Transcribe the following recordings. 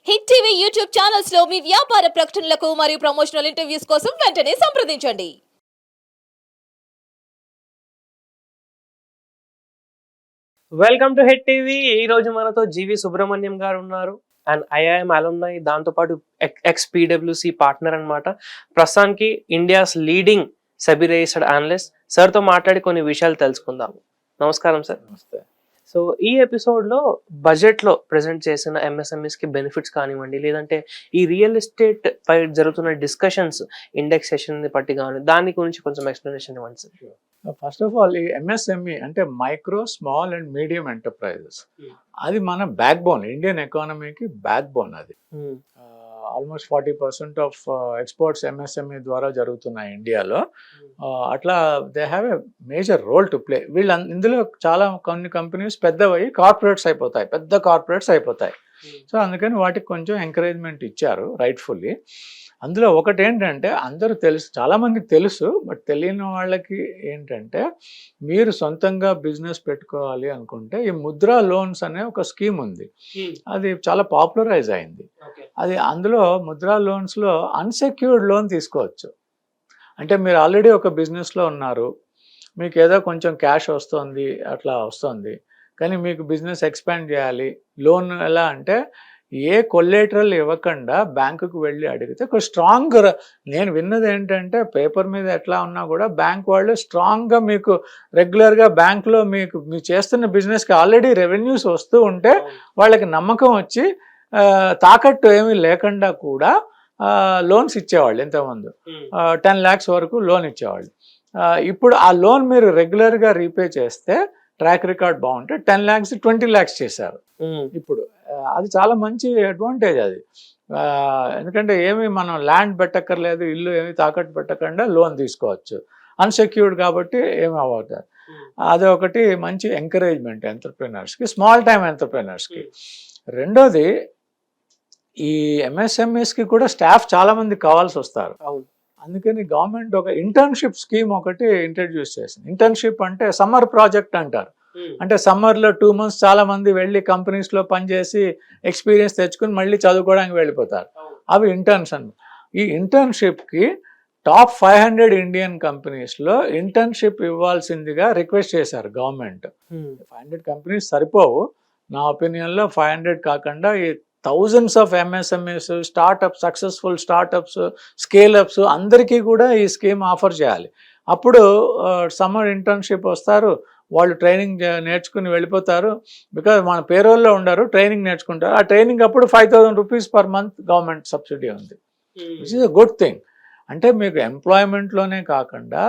Hit TV YouTube channels లో మీ వ్యాపార ప్రకటనలకు మరియు ప్రమోషనల్ ఇంటర్వ్యూస్ కోసం వెంటనే సంప్రదించండి. Welcome to hit TV. ఈ రోజు మనతో జీవి సుబ్రహ్మణ్యం గారు ఉన్నారు. అండ్ ఐఐఎం అలుమ్నై, దాంతోపాటు ఎక్స్ పీడబ్ల్యూసి పార్ట్నర్ అనమాట. ప్రస్తుతానికి India's leading SEBI registered analyst. సార్తో మాట్లాడి కొన్ని విషయాలు తెలుసుకుందాం. నమస్కారం సార్. నమస్తే. సో ఈ ఎపిసోడ్లో బడ్జెట్లో ప్రజెంట్ చేసిన ఎంఎస్ఎంఈస్కి బెనిఫిట్స్ కానివ్వండి, లేదంటే ఈ రియల్ ఎస్టేట్ పై జరుగుతున్న డిస్కషన్స్ ఇండెక్సేషన్ బట్టి కానీ దాని గురించి కొంచెం ఎక్స్ప్లెనేషన్ ఇవ్వండి సార్. ఫస్ట్ ఆఫ్ ఆల్ ఈ ఎంఎస్ఎంఈ అంటే micro small and medium enterprises, అది మన బ్యాక్ బోన్, ఇండియన్ ఎకానమీకి బ్యాక్ బోన్. అది ఆల్మోస్ట్ 40% ఆఫ్ ఎక్స్పోర్ట్స్ ఎంఎస్ఎంఈ ద్వారా జరుగుతున్నాయి ఇండియాలో. అట్లా they have a major role to play. ఇందులో చాలా కొన్ని కంపెనీస్ పెద్దవై కార్పొరేట్స్ అయిపోతాయి, పెద్ద కార్పొరేట్స్ అయిపోతాయి. సో అందుకని వాటికి కొంచెం ఎంకరేజ్మెంట్ ఇచ్చారు రైట్ఫుల్లీ. అందులో ఒకటి ఏంటంటే, అందరూ తెలుసు, చాలామందికి తెలుసు, బట్ తెలియని వాళ్ళకి ఏంటంటే, మీరు సొంతంగా బిజినెస్ పెట్టుకోవాలి అనుకుంటే ఈ ముద్రా లోన్స్ అనే ఒక స్కీమ్ ఉంది. అది చాలా పాపులరైజ్ అయింది. అది అందులో ముద్రా లోన్స్లో అన్సెక్యూర్డ్ లోన్ తీసుకోవచ్చు. అంటే మీరు ఆల్రెడీ ఒక బిజినెస్లో ఉన్నారు, మీకు ఏదో కొంచెం క్యాష్ వస్తుంది, అట్లా వస్తుంది, కానీ మీకు బిజినెస్ ఎక్స్పాండ్ చేయాలి. లోన్ ఎలా అంటే, ఏ కొల్లేటరల్ ఇవ్వకుండా బ్యాంకుకు వెళ్ళి అడిగితే ఒక స్ట్రాంగ్, నేను విన్నది ఏంటంటే పేపర్ మీద ఎట్లా ఉన్నా కూడా బ్యాంక్ వాళ్ళు స్ట్రాంగ్గా మీకు రెగ్యులర్గా బ్యాంకులో మీరు చేస్తున్న బిజినెస్కి ఆల్రెడీ రెవెన్యూస్ వస్తూ ఉంటే వాళ్ళకి నమ్మకం వచ్చి తాకట్టు ఏమీ లేకుండా కూడా లోన్స్ ఇచ్చేవాళ్ళు. ఇంతకుముందు 10 lakhs వరకు లోన్ ఇచ్చేవాళ్ళు. ఇప్పుడు ఆ లోన్ మీరు రెగ్యులర్గా రీపే చేస్తే, ట్రాక్ రికార్డ్ బాగుంటే 10 lakhs 20 lakhs చేశారు ఇప్పుడు. అది చాలా మంచి అడ్వాంటేజ్ అది. ఎందుకంటే ఏమి మనం ల్యాండ్ పెట్టక్కర్లేదు, ఇల్లు ఏమి తాకట్టు పెట్టకుండా లోన్ తీసుకోవచ్చు, అన్సెక్యూర్డ్ కాబట్టి ఏమి అవ్వదు. అది ఒకటి మంచి ఎంకరేజ్మెంట్ ఎంటర్ప్రెనర్స్కి, స్మాల్ టైమ్ ఎంటర్ప్రెనర్స్కి. రెండోది, ఈ ఎంఎస్ఎంఈస్కి కూడా స్టాఫ్ చాలామంది కావాల్సి వస్తారు. అందుకని గవర్నమెంట్ ఒక ఇంటర్న్షిప్ స్కీమ్ ఒకటి ఇంట్రడ్యూస్ చేసింది. ఇంటర్న్షిప్ అంటే సమ్మర్ ప్రాజెక్ట్ అంటారు. అంటే సమ్మర్లో 2 months చాలా మంది వెళ్ళి కంపెనీస్లో పనిచేసి ఎక్స్పీరియన్స్ తెచ్చుకుని మళ్ళీ చదువుకోవడానికి వెళ్ళిపోతారు. అవి ఇంటర్న్స్ అని. ఈ ఇంటర్న్షిప్కి టాప్ 500 ఇండియన్ కంపెనీస్లో ఇంటర్న్షిప్ ఇవ్వాల్సిందిగా రిక్వెస్ట్ చేశారు గవర్నమెంట్. 500 కంపెనీస్ సరిపోవు నా ఒపీనియన్లో. 500 కాకుండా ఈ thousands of MSMEs, startups, successful startups, scaleups అందరికీ కూడా ఈ స్కీమ్ ఆఫర్ చేయాలి. అప్పుడు సమ్మర్ ఇంటర్న్షిప్ వస్తారు, వాళ్ళు ట్రైనింగ్ నేర్చుకుని వెళ్ళిపోతారు. బికాజ్ మన పేరోల్లో ఉండరు, ట్రైనింగ్ నేర్చుకుంటారు. ఆ ట్రైనింగ్ అప్పుడు 5,000 rupees per month government subsidy ఉంది, which is a good thing. అంటే మీకు ఎంప్లాయ్మెంట్లోనే కాకుండా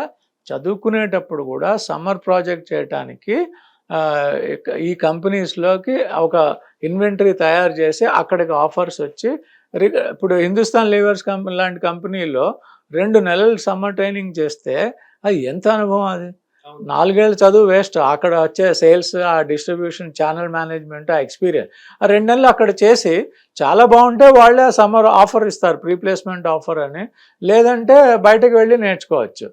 చదువుకునేటప్పుడు కూడా సమ్మర్ ప్రాజెక్ట్ చేయడానికి ఈ కంపెనీస్లోకి ఒక ఇన్వెంటరీ తయారు చేసి అక్కడికి ఆఫర్స్ వచ్చి, ఇప్పుడు హిందుస్థాన్ లీవర్స్ కంపెనీ లాంటి కంపెనీలో 2 నెలలు సమ్మర్ ట్రైనింగ్ చేస్తే అది ఎంత అనుభవం. అది 4 ఏళ్ళ చదువు వేస్ట్. అక్కడ వచ్చే సేల్స్, ఆ డిస్ట్రిబ్యూషన్, ఛానల్ మేనేజ్మెంట్, ఆ ఎక్స్పీరియన్స్, ఆ 2 నెలలు అక్కడ చేసి చాలా బాగుంటే వాళ్ళే సమ్మర్ ఆఫర్ ఇస్తారు, ప్రీప్లేస్మెంట్ ఆఫర్ అని. లేదంటే బయటకు వెళ్ళి నేర్చుకోవచ్చు.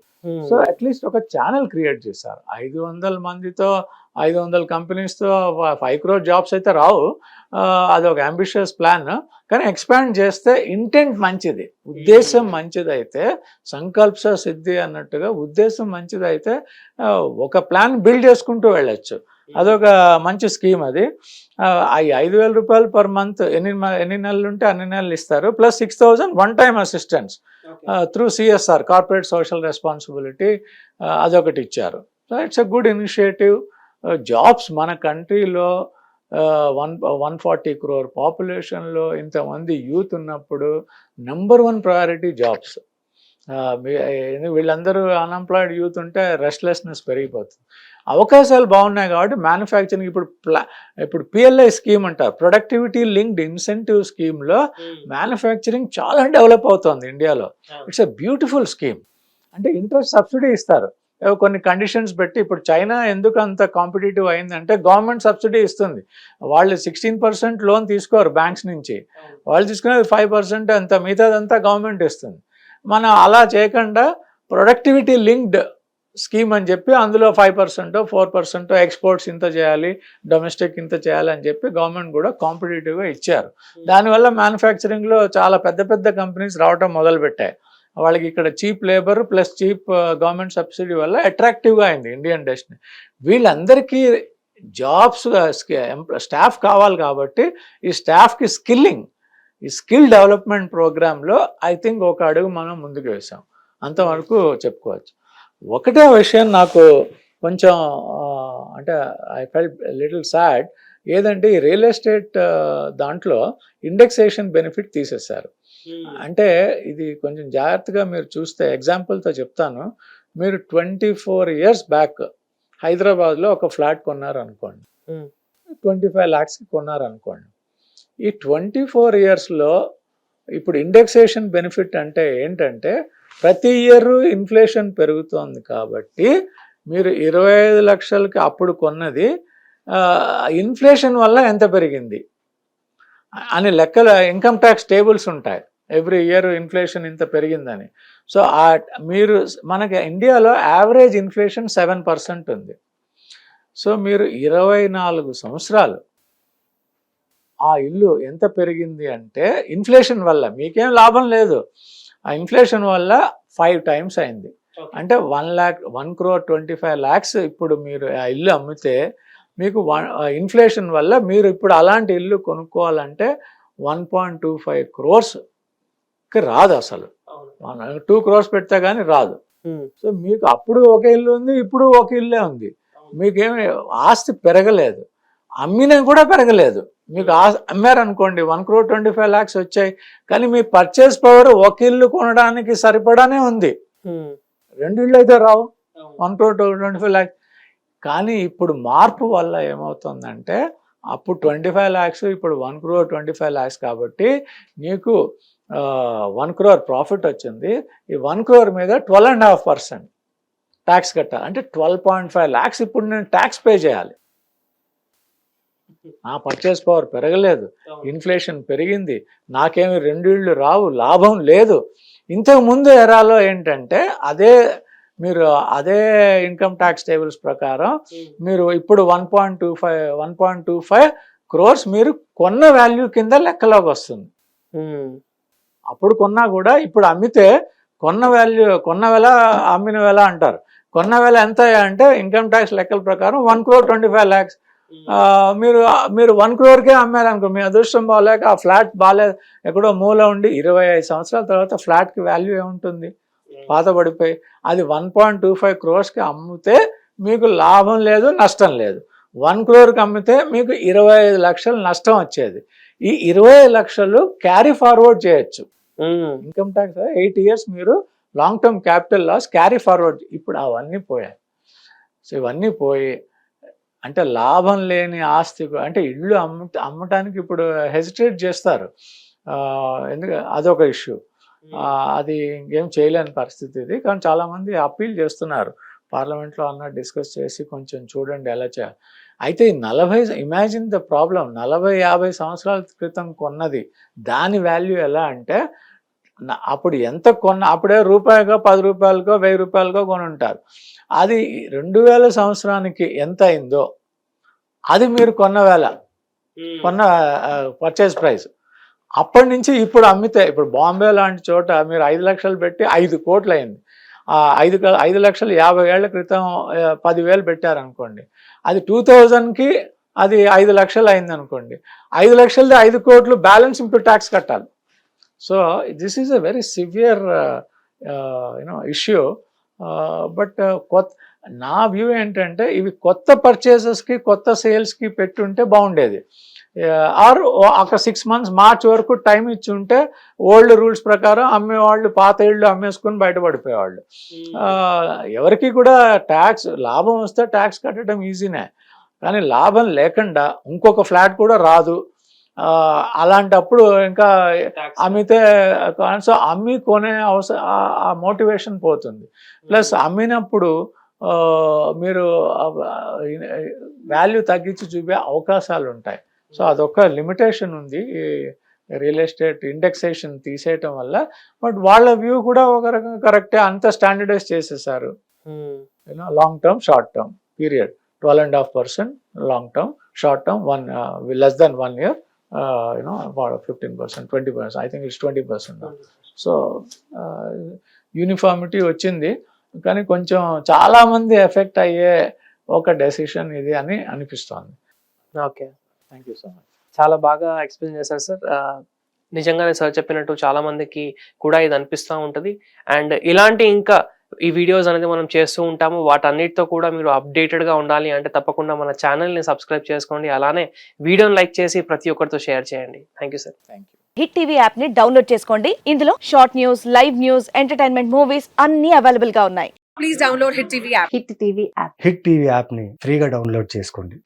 సో అట్లీస్ట్ ఒక ఛానల్ క్రియేట్ చేశారు. 500 మందితో, 500 కంపెనీస్తో 5 crore జాబ్స్ అయితే రావు. అది ఒక అంబిషియస్ ప్లాన్. కానీ ఎక్స్పాండ్ చేస్తే ఇంటెంట్ మంచిది, ఉద్దేశం మంచిదైతే, సంకల్ప సిద్ధి అన్నట్టుగా ఉద్దేశం మంచిదైతే ఒక ప్లాన్ బిల్డ్ చేసుకుంటూ వెళ్ళచ్చు. అదొక మంచి స్కీమ్ అది. 5,000 రూపాయలు పర్ మంత్, ఎన్ని నెలలు ఉంటే అన్ని నెలలు ఇస్తారు. Plus 6,000 1-time assistance through CSR, corporate social responsibility, అదొకటి ఇచ్చారు. So it's a good initiative. Jobs మన కంట్రీలో 140 crore పాపులేషన్లో ఇంతమంది యూత్ ఉన్నప్పుడు నెంబర్ 1 ప్రయారిటీ జాబ్స్. వీళ్ళందరూ అన్ఎంప్లాయిడ్ యూత్ ఉంటే రెస్ట్లెస్నెస్ పెరిగిపోతుంది. అవకాశాలు బాగున్నాయి కాబట్టి మ్యానుఫ్యాక్చరింగ్, ఇప్పుడు పిఎల్ఐ స్కీమ్ అంటారు, ప్రొడక్టివిటీ లింక్డ్ ఇన్సెంటివ్ స్కీమ్లో మ్యానుఫ్యాక్చరింగ్ చాలా డెవలప్ అవుతుంది ఇండియాలో. It's a beautiful scheme. అంటే ఇంట్రెస్ట్ సబ్సిడీ ఇస్తారు కొన్ని కండిషన్స్ పెట్టి. ఇప్పుడు చైనా ఎందుకు అంత కాంపిటేటివ్ అయిందంటే గవర్నమెంట్ సబ్సిడీ ఇస్తుంది. వాళ్ళు 16% లోన్ తీసుకోరు బ్యాంక్స్ నుంచి, వాళ్ళు తీసుకునేది 5% అంత, మిగతాదంతా గవర్నమెంట్ ఇస్తుంది. మనం అలా చేయకుండా ప్రొడక్టివిటీ లింక్డ్ స్కీమ్ అని చెప్పి అందులో 5% 4% ఎక్స్పోర్ట్స్ ఇంత చేయాలి, డొమెస్టిక్ ఇంత చేయాలి అని చెప్పి గవర్నమెంట్ కూడా కాంపిటేటివ్గా ఇచ్చారు. దానివల్ల మ్యానుఫ్యాక్చరింగ్లో చాలా పెద్ద పెద్ద కంపెనీస్ రావటం మొదలుపెట్టాయి. వాళ్ళకి ఇక్కడ cheap labour plus cheap government subsidy వల్ల అట్రాక్టివ్గా అయింది ఇండియన్ డెస్టినీ. వీళ్ళందరికీ జాబ్స్ స్టాఫ్ కావాలి కాబట్టి ఈ స్టాఫ్కి ఈ స్కిల్ డెవలప్మెంట్ ప్రోగ్రాంలో ఐ థింక్ ఒక అడుగు మనం ముందుకు వేసాం, అంతవరకు చెప్పుకోవచ్చు. ఒకటే విషయం నాకు కొంచెం అంటే ఐ ఫెల్ట్ లిటిల్ సాడ్, ఏదంటే ఈ రియల్ ఎస్టేట్ దాంట్లో ఇండెక్సేషన్ బెనిఫిట్ తీసేశారు. అంటే ఇది కొంచెం జాగ్రత్తగా మీరు చూస్తే ఎగ్జాంపుల్తో చెప్తాను. మీరు 24 years బ్యాక్ హైదరాబాద్లో ఒక ఫ్లాట్ కొన్నారనుకోండి, 25 lakhsకి కొన్నారనుకోండి. ఈ 24 yearsలో ఇప్పుడు ఇండెక్సేషన్ బెనిఫిట్ అంటే ఏంటంటే ప్రతి ఇయర్ ఇన్ఫ్లేషన్ పెరుగుతోంది కాబట్టి మీరు 25 లక్షలకి అప్పుడు కొన్నది ఇన్ఫ్లేషన్ వల్ల ఎంత పెరిగింది అని లెక్కల ఇన్కమ్ ట్యాక్స్ టేబుల్స్ ఉంటాయి, ఎవ్రీ ఇయర్ ఇన్ఫ్లేషన్ ఇంత పెరిగిందని. సో మీరు మనకి ఇండియాలో యావరేజ్ ఇన్ఫ్లేషన్ 7% ఉంది. సో మీరు 24 సంవత్సరాలు ఆ ఇల్లు ఎంత పెరిగింది అంటే ఇన్ఫ్లేషన్ వల్ల మీకేం లాభం లేదు, ఆ ఇన్ఫ్లేషన్ వల్ల 5 times అయింది. అంటే 1,25 lakhs ఇప్పుడు మీరు ఆ ఇల్లు అమ్మితే మీకు ఇన్ఫ్లేషన్ వల్ల మీరు ఇప్పుడు అలాంటి ఇల్లు కొనుక్కోవాలంటే 1.25 crores రాదు, అసలు 2 crores పెడితే కానీ రాదు. సో మీకు అప్పుడు ఒక ఇల్లు ఉంది, ఇప్పుడు ఒక ఇల్లే ఉంది, మీకేమి ఆస్తి పెరగలేదు, అమ్మినా కూడా పెరగలేదు. మీకు అమ్మారనుకోండి 1,25 lakhs వచ్చాయి, కానీ మీ పర్చేస్ పవర్ ఒక ఇల్లు కొనడానికి సరిపడానే ఉంది, 2 ఇళ్ళు అయితే రావు 1,25 lakhs. కానీ ఇప్పుడు మార్పు వల్ల ఏమవుతుందంటే అప్పుడు 25 lakhs ఇప్పుడు 1,25 lakhs కాబట్టి నీకు 1 crore ప్రాఫిట్ వచ్చింది. ఈ 1 crore మీద 12.5% ట్యాక్స్ కట్టాలి. అంటే 12.5 lakhs ఇప్పుడు నేను ట్యాక్స్ పే చేయాలి. నా పర్చేస్ పవర్ పెరగలేదు, ఇన్ఫ్లేషన్ పెరిగింది, నాకేమి 2 ఇళ్ళు రావు, లాభం లేదు. ఇంతకు ముందు ఎరాలో ఏంటంటే అదే ఇన్కమ్ ట్యాక్స్ టేబుల్స్ ప్రకారం మీరు ఇప్పుడు 1.25 crores మీరు కొన్న వాల్యూ కింద లెక్కలోకి వస్తుంది. అప్పుడు కొన్నా కూడా ఇప్పుడు అమ్మితే కొన్న వెల అమ్మిన వెల అంటారు. కొన్న వెల ఎంత అంటే ఇన్కమ్ ట్యాక్స్ లెక్కల ప్రకారం 1,25 lakhs. మీరు 1 crore అమ్మారనుకో, మీ అదృష్టం బాగాలేక ఆ ఫ్లాట్ బాగాలేదు, ఎక్కడో మూల ఉండి 25 సంవత్సరాల తర్వాత ఫ్లాట్కి వాల్యూ ఏముంటుంది, పాత పడిపోయి. అది 1.25 crores అమ్మితే మీకు లాభం లేదు, నష్టం లేదు. 1 crore అమ్మితే మీకు 25 లక్షలు నష్టం వచ్చేది. ఈ 25 లక్షలు క్యారీ ఫార్వర్డ్ చేయొచ్చు. ఇన్కమ్ ట్యాక్స్ 8 years మీరు long term capital loss carry forward. ఇప్పుడు అవన్నీ పోయాయి. సో ఇవన్నీ పోయి అంటే లాభం లేని ఆస్తి, అంటే ఇళ్ళు అమ్మటానికి ఇప్పుడు హెసిటేట్ చేస్తారు, ఎందుకంటే అదొక ఇష్యూ, అది ఇంకేం చేయలేని పరిస్థితి ఇది. కానీ చాలామంది అప్పీల్ చేస్తున్నారు పార్లమెంట్లో డిస్కస్ చేసి కొంచెం చూడండి ఎలా చేయాలి. అయితే ఈ 40 ఇమాజిన్ ద ప్రాబ్లం, 40-50 సంవత్సరాల క్రితం కొన్నది దాని వాల్యూ ఎలా అంటే అప్పుడు ఎంత అప్పుడే రూపాయికో 10 రూపాయలకో 1000 రూపాయలకో కొని ఉంటారు. అది 2000 సంవత్సరానికి ఎంత అయిందో అది మీరు కొన్న పర్చేస్ ప్రైస్. అప్పటి నుంచి ఇప్పుడు అమ్మితే, ఇప్పుడు బాంబే లాంటి చోట మీరు 5 లక్షలు పెట్టి 5 కోట్లు అయింది. 5 లక్షలు 50 ఏళ్ల క్రితం 10,000 పెట్టారనుకోండి, అది 2000కి అది 5 లక్షలు అయింది అనుకోండి, 5 లక్షలది 5 కోట్లు బ్యాలెన్స్ ఇప్పుడు ట్యాక్స్ కట్టాలి. So this is a very severe issue. But నా వ్యూ ఏంటంటే ఇవి కొత్త పర్చేసెస్కి కొత్త సేల్స్కి పెట్టుంటే బాగుండేది. ఆర్ ఒక 6 months మార్చ్ వరకు టైం ఇచ్చి ఉంటే ఓల్డ్ రూల్స్ ప్రకారం అమ్మేవాళ్ళు పాత ఇళ్ళు అమ్మేసుకుని బయటపడిపోయేవాళ్ళు. ఎవరికి కూడా ట్యాక్స్ లాభం వస్తే ట్యాక్స్ కట్టడం ఈజీనే, కానీ లాభం లేకుండా ఇంకొక ఫ్లాట్ కూడా రాదు. అలాంటప్పుడు ఇంకా అమ్మితే సో అమ్మి కొనే ఆ మోటివేషన్ పోతుంది. ప్లస్ అమ్మినప్పుడు మీరు వాల్యూ తగ్గించి చూపే అవకాశాలు ఉంటాయి. సో అదొక లిమిటేషన్ ఉంది ఈ రియల్ ఎస్టేట్ ఇండెక్సేషన్ తీసేయటం వల్ల. బట్ వాళ్ళ వ్యూ కూడా ఒక రకంగా కరెక్టే, అంత స్టాండర్డైజ్ చేసేసారు. long term, short term period. 12.5% long term, short term less than 1 year. About 15%, 20%. I think it's 20% now. So uniformity వచ్చింది, కానీ కొంచెం చాలా మంది ఎఫెక్ట్ అయ్యే ఒక డెసిషన్ ఇది అని అనిపిస్తోంది. Okay, thank you so much. చాలా బాగా ఎక్స్ప్లెయిన్ చేశారు సార్. నిజంగానే సార్ చెప్పినట్టు చాలా మందికి కూడా ఇది అనిపిస్తూ ఉంటుంది. అండ్ ఇలాంటి ఇంకా ఈ వీడియోస్ అనేది మనం చేస్తూ ఉంటాము. వాటన్నిటితో కూడా మీరు అప్డేటెడ్గా ఉండాలి అంటే తప్పకుండా మన ఛానల్ని సబ్స్క్రైబ్ చేసుకోండి. అలానే వీడియోని లైక్ చేసి ప్రతి ఒక్కరితో షేర్ చేయండి. Thank you sir. Thank you. Hit TV app ని డౌన్లోడ్ చేసుకోండి. ఇందులో short news, live news, entertainment movies అన్ని అవైలబుల్ గా ఉన్నాయి. Please download Hit TV app. Hit TV app hit TV యాప్ని ఫ్రీగా డౌన్లోడ్ చేసుకోండి.